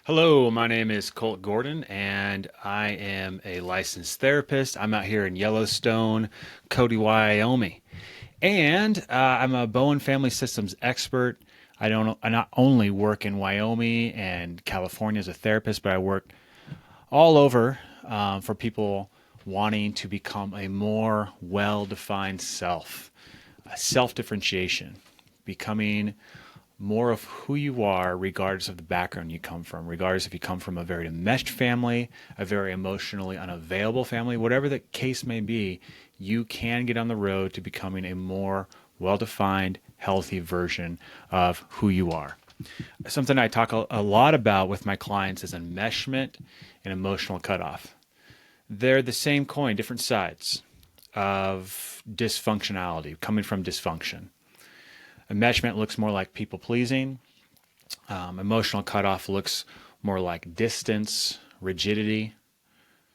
Hello, my name is Colt Gordon, and I am a licensed therapist. I'm out here in Yellowstone, Cody, Wyoming, and I'm a Bowen Family Systems expert. I not only work in Wyoming and California as a therapist, but I work all over for people wanting to become a more well-defined self, self-differentiation, becoming more of who you are, regardless of the background you come from, regardless if you come from a very enmeshed family, a very emotionally unavailable family, whatever the case may be, you can get on the road to becoming a more well defined, healthy version of who you are. Something I talk a lot about with my clients is enmeshment and emotional cutoff. They're the same coin, different sides of dysfunctionality, coming from dysfunction. Enmeshment looks more like people pleasing. Emotional cutoff looks more like distance, rigidity.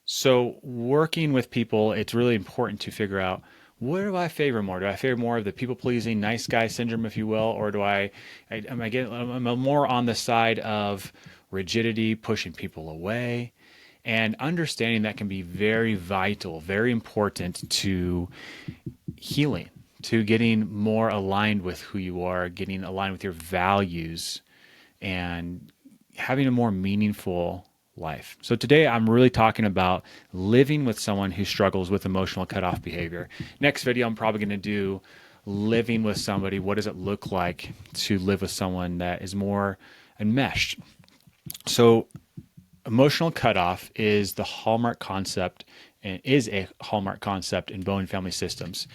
So, working with people, it's really important to figure out what do I favor more? Do I favor more of the people pleasing, nice guy syndrome, if you will, or am I more on the side of rigidity, pushing people away? And understanding that can be very vital, very important to healing, to getting more aligned with who you are, getting aligned with your values, and having a more meaningful life. So today I'm really talking about living with someone who struggles with emotional cutoff behavior. Next video, I'm probably going to do living with somebody. What does it look like to live with someone that is more enmeshed? So emotional cutoff is the hallmark concept and is a hallmark concept in Bowen Family Systems.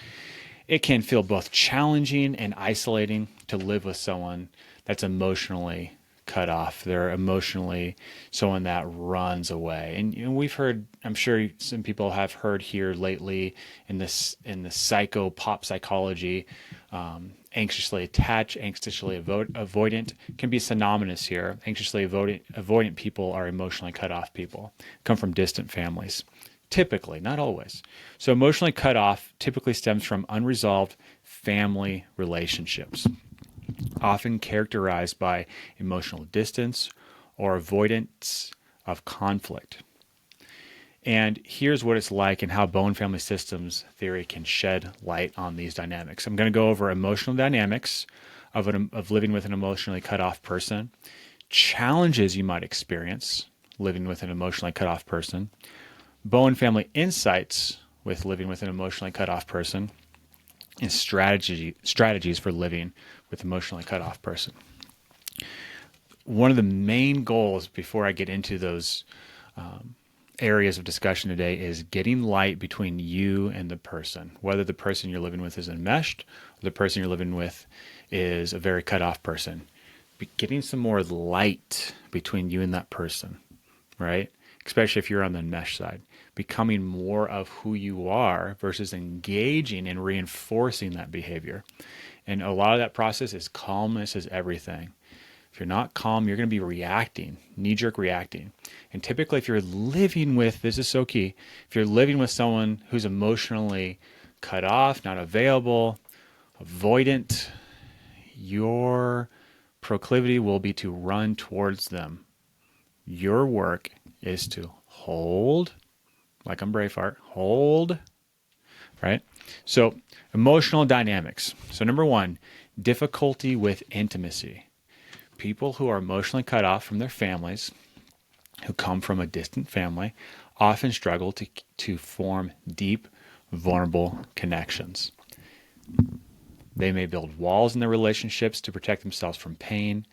It can feel both challenging and isolating to live with someone that's emotionally cut off. They're emotionally someone that runs away. And we've heard, I'm sure some people have heard here lately in the psycho pop psychology, anxiously attached, anxiously avoidant can be synonymous here. Anxiously avoidant people are emotionally cut off people, come from distant families. Typically, not always. So emotionally cut off typically stems from unresolved family relationships, often characterized by emotional distance or avoidance of conflict. And here's what it's like and how Bowen Family Systems theory can shed light on these dynamics. I'm going to go over emotional dynamics of living with an emotionally cut off person, challenges you might experience living with an emotionally cut off person, Bowen Family insights with living with an emotionally cut off person, and strategies for living with an emotionally cut off person. One of the main goals before I get into those areas of discussion today is getting light between you and the person, whether the person you're living with is enmeshed or the person you're living with is a very cut off person. Getting some more light between you and that person, right? Especially if you're on the mesh side, becoming more of who you are versus engaging and reinforcing that behavior. And a lot of that process is calmness is everything. If you're not calm, you're going to be reacting, knee-jerk reacting. And typically if you're living with, this is so key, if you're living with someone who's emotionally cut off, not available, avoidant, your proclivity will be to run towards them. Your work is to hold, like I'm Braveheart, hold, right? So emotional dynamics. So number one, difficulty with intimacy. People who are emotionally cut off from their families, who come from a distant family, often struggle to form deep, vulnerable connections. They may build walls in their relationships to protect themselves from pain,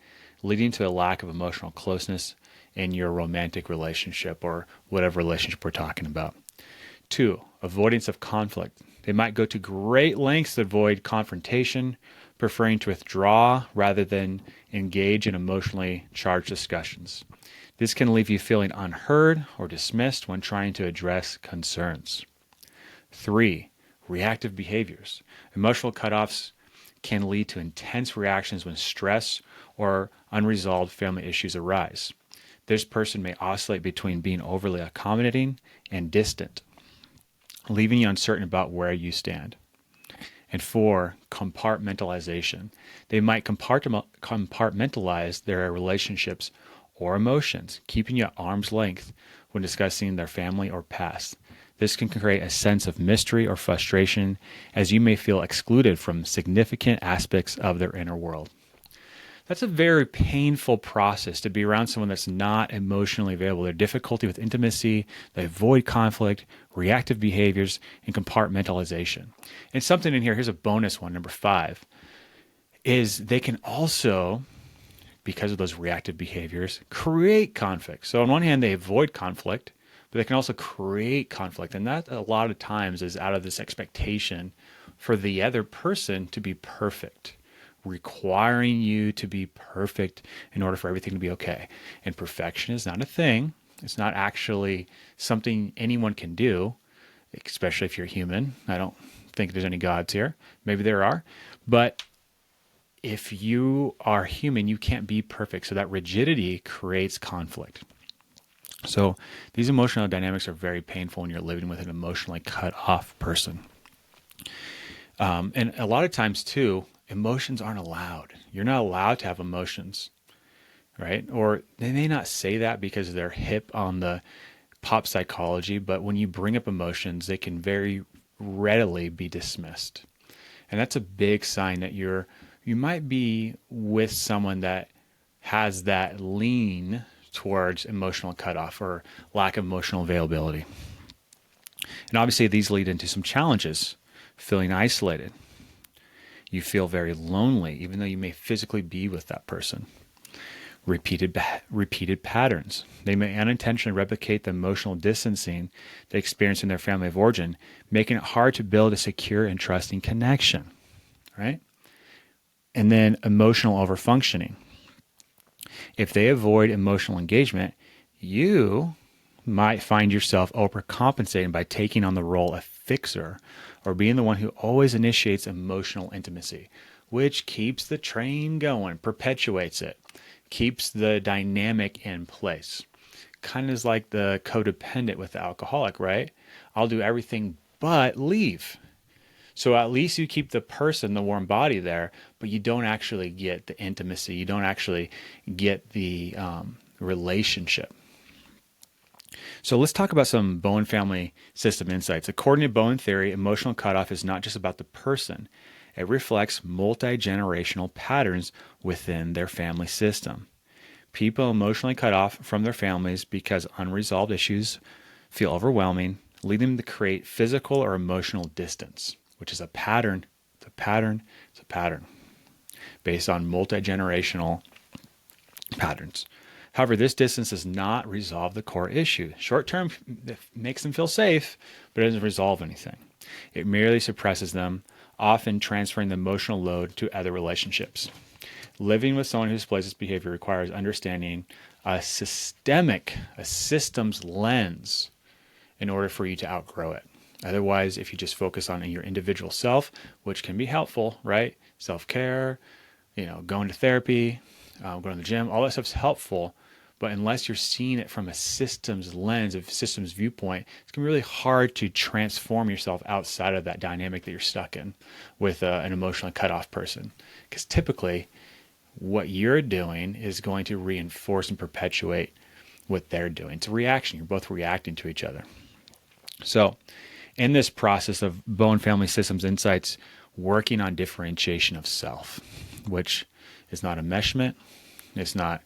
leading to a lack of emotional closeness in your romantic relationship or whatever relationship we're talking about. Two, avoidance of conflict. They might go to great lengths to avoid confrontation, preferring to withdraw rather than engage in emotionally charged discussions. This can leave you feeling unheard or dismissed when trying to address concerns. Three, reactive behaviors. Emotional cutoffs can lead to intense reactions when stress or unresolved family issues arise. This person may oscillate between being overly accommodating and distant, leaving you uncertain about where you stand. And four, compartmentalization. They might compartmentalize their relationships or emotions, keeping you at arm's length when discussing their family or past. This can create a sense of mystery or frustration, as you may feel excluded from significant aspects of their inner world. That's a very painful process to be around someone that's not emotionally available. Their difficulty with intimacy, they avoid conflict, reactive behaviors, and compartmentalization. And something in here, here's a bonus one, number 5, is they can also, because of those reactive behaviors, create conflict. So on one hand, they avoid conflict, but they can also create conflict. And that a lot of times is out of this expectation for the other person to be perfect, requiring you to be perfect in order for everything to be okay. And perfection is not a thing. It's not actually something anyone can do, especially if you're human. I don't think there's any gods here. Maybe there are. But if you are human, you can't be perfect. So that rigidity creates conflict. So these emotional dynamics are very painful when you're living with an emotionally cut off person. And a lot of times too, emotions aren't allowed. You're not allowed to have emotions, right? Or they may not say that because they're hip on the pop psychology, but when you bring up emotions, they can very readily be dismissed. And that's a big sign that you might be with someone that has that lean towards emotional cutoff or lack of emotional availability. And obviously these lead into some challenges. Feeling isolated. You feel very lonely, even though you may physically be with that person. Repeated patterns. They may unintentionally replicate the emotional distancing they experience in their family of origin, making it hard to build a secure and trusting connection, right? And then emotional overfunctioning. If they avoid emotional engagement, you might find yourself overcompensating by taking on the role of fixer or being the one who always initiates emotional intimacy, which keeps the train going, perpetuates it, keeps the dynamic in place. Kind of is like the codependent with the alcoholic, right? I'll do everything but leave. So at least you keep the person, the warm body there, but you don't actually get the intimacy. You don't actually get the relationship. So let's talk about some Bowen family system insights. According to Bowen theory, emotional cutoff is not just about the person. It reflects multi-generational patterns within their family system. People emotionally cut off from their families because unresolved issues feel overwhelming, leading them to create physical or emotional distance, which is a pattern. It's a pattern. It's a pattern based on multi-generational patterns. However, this distance does not resolve the core issue. Short term, it makes them feel safe, but it doesn't resolve anything. It merely suppresses them, often transferring the emotional load to other relationships. Living with someone who displays this behavior requires understanding a systems lens in order for you to outgrow it. Otherwise, if you just focus on your individual self, which can be helpful, right? Self-care, going to therapy, going to the gym, all that stuff's helpful. But unless you're seeing it from a systems lens, a systems viewpoint, it's going to be really hard to transform yourself outside of that dynamic that you're stuck in with an emotionally cut off person. Because typically what you're doing is going to reinforce and perpetuate what they're doing. It's a reaction. You're both reacting to each other. So in this process of Bowen Family Systems Insights, working on differentiation of self, which is not enmeshment, it's not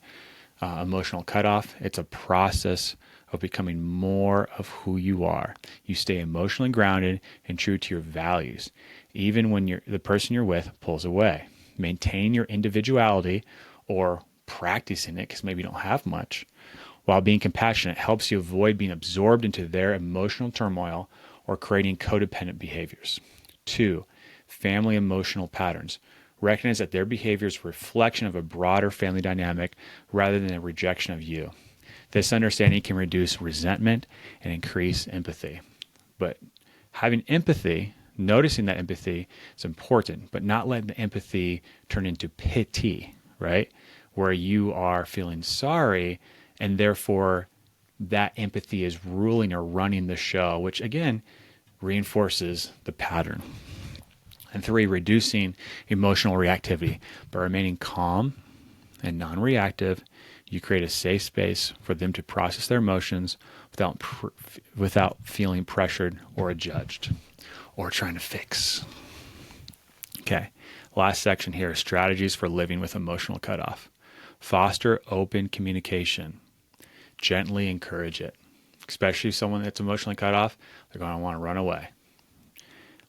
emotional cutoff. It's a process of becoming more of who you are. You stay emotionally grounded and true to your values, even when the person you're with pulls away. Maintain your individuality or practicing it, because maybe you don't have much, while being compassionate helps you avoid being absorbed into their emotional turmoil or creating codependent behaviors. 2, family emotional patterns. Recognize that their behavior is a reflection of a broader family dynamic rather than a rejection of you. This understanding can reduce resentment and increase empathy. But having empathy, noticing that empathy is important, but not letting the empathy turn into pity, right? Where you are feeling sorry and therefore that empathy is ruling or running the show, which again reinforces the pattern. And 3, reducing emotional reactivity. By remaining calm and non-reactive, You create a safe space for them to process their emotions without feeling pressured or judged or trying to fix. Okay, last section here, strategies for living with emotional cutoff. Foster open communication. Gently encourage it. Especially someone that's emotionally cut off, they're going to want to run away.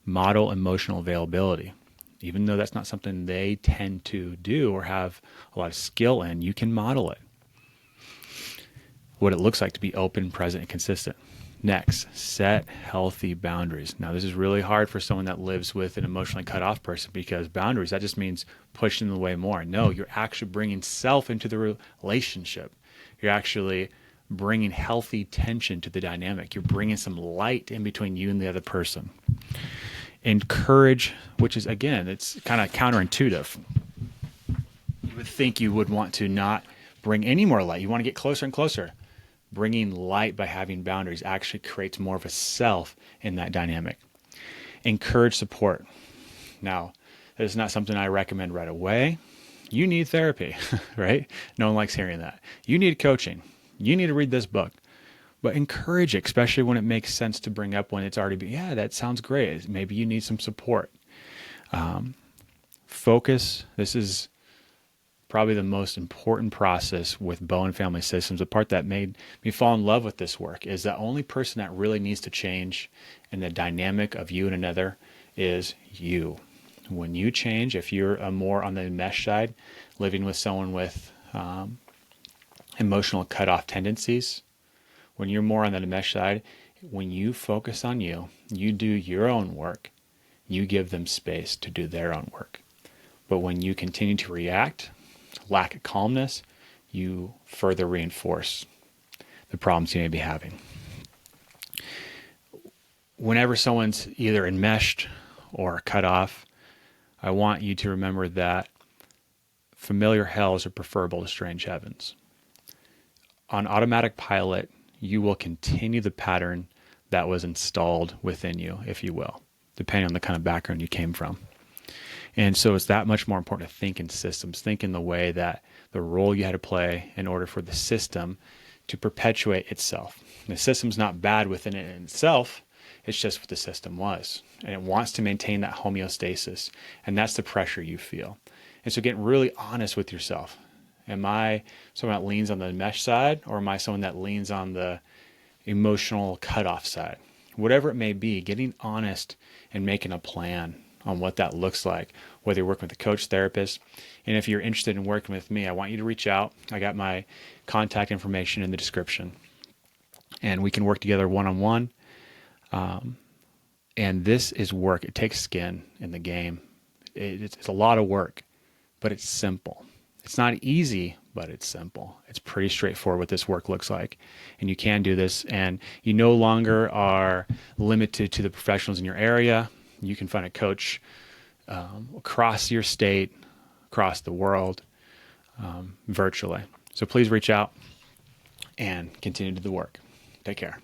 Model emotional availability. Even though that's not something they tend to do or have a lot of skill in, you can model it. What it looks like to be open, present, and consistent. Next, set healthy boundaries. Now, this is really hard for someone that lives with an emotionally cut off person, because boundaries, that just means pushing them away more. No, you're actually bringing self into the relationship. You're actually bringing healthy tension to the dynamic. You're bringing some light in between you and the other person. Encourage, which is, again, it's kind of counterintuitive. You would think you would want to not bring any more light. You want to get closer and closer. Bringing light by having boundaries actually creates more of a self in that dynamic. Encourage support. Now, that is not something I recommend right away. You need therapy, right? No one likes hearing that. You need coaching. You need to read this book. But encourage it, especially when it makes sense to bring up when it's already been, yeah, that sounds great. Maybe you need some support. Focus. This is probably the most important process with Bowen Family Systems. The part that made me fall in love with this work is the only person that really needs to change in the dynamic of you and another is you. When you change, if you're more on the mesh side, living with someone with emotional cutoff tendencies, when you're more on the mesh side, when you focus on you, you do your own work, you give them space to do their own work. But when you continue to react, lack of calmness, you further reinforce the problems you may be having. Whenever someone's either enmeshed or cut off, I want you to remember that familiar hells are preferable to strange heavens. On automatic pilot, you will continue the pattern that was installed within you, if you will, depending on the kind of background you came from. And so it's that much more important to think in systems, think in the way that the role you had to play in order for the system to perpetuate itself. The system's not bad within it in itself, it's just what the system was. And it wants to maintain that homeostasis, and that's the pressure you feel. And so getting really honest with yourself. Am I someone that leans on the mesh side, or am I someone that leans on the emotional cutoff side? Whatever it may be, getting honest and making a plan on what that looks like, whether you're working with a coach, therapist. And if you're interested in working with me, I want you to reach out. I got my contact information in the description. And we can work together one-on-one. And this is work. It takes skin in the game. It's a lot of work, but it's simple. It's not easy, but it's simple. It's pretty straightforward what this work looks like. And you can do this. And you no longer are limited to the professionals in your area. You can find a coach across your state, across the world, virtually. So please reach out and continue to do the work. Take care.